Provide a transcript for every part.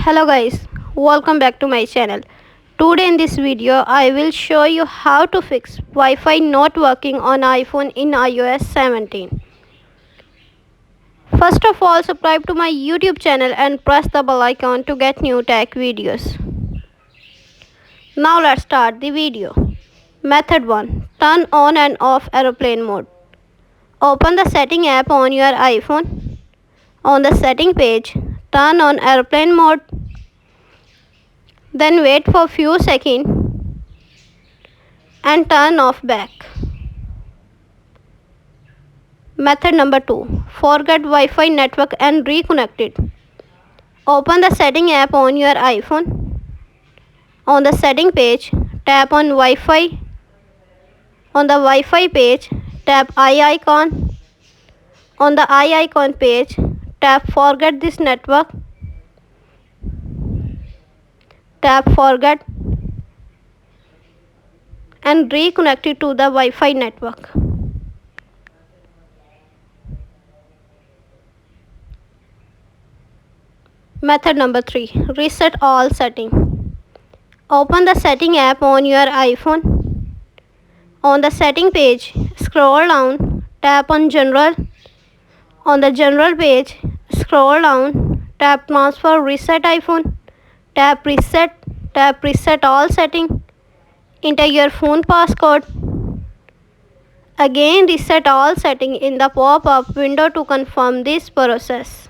Hello guys, welcome back to my channel. Today in this video I will show you how to fix Wi-Fi not working on iPhone in iOS 17. First of all, subscribe to my YouTube channel and press the bell icon to get new tech videos. Now let's start the video. Method 1. Turn on and off airplane mode. Open the setting app on your iPhone. On the setting page, turn on airplane mode. Then wait for few seconds and turn off back. Method number 2. Forget Wi-Fi network and reconnect it. Open the setting app on your iPhone. On the setting page, tap on Wi-Fi. On the Wi-Fi page, tap I icon. On the I icon page, tap Forget this network. Tap Forget and reconnect it to the Wi-Fi network. Method number 3. Reset all settings. Open the setting app on your iPhone. On the setting page, scroll down, tap on General. On the General page, scroll down, tap Transfer Reset iPhone. Tap Reset all settings. Enter your phone passcode. Again reset all settings in the pop-up window to confirm this process.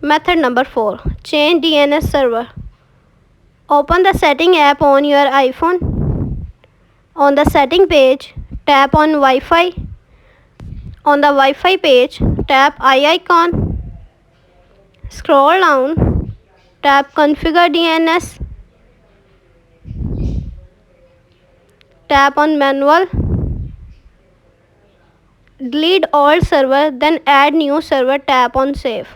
Method number 4. Change DNS Server. Open the setting app on your iPhone. On the setting page, tap on Wi-Fi. On the Wi-Fi page, tap I icon. Scroll down, tap Configure DNS. Tap on Manual. Delete old server, then add new server, tap on Save.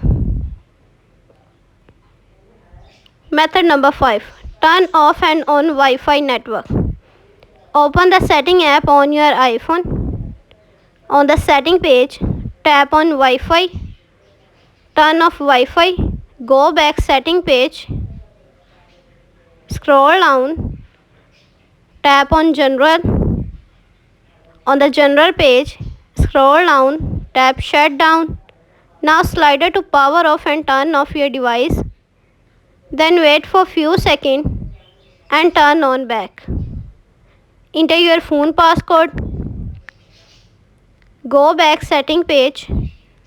Method number 5. Turn off and on Wi-Fi network. Open the setting app on your iPhone. On the setting page, tap on Wi-Fi. Turn off Wi-Fi. Go back setting page. Scroll down. Tap on General. On the General page, scroll down. Tap Shutdown. Now slider to power off and turn off your device. Then wait for few seconds and turn on back. Enter your phone passcode. Go back setting page.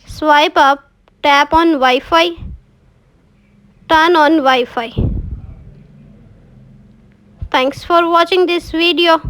Swipe up. Tap on Wi-Fi. Turn on Wi-Fi. Thanks for watching this video.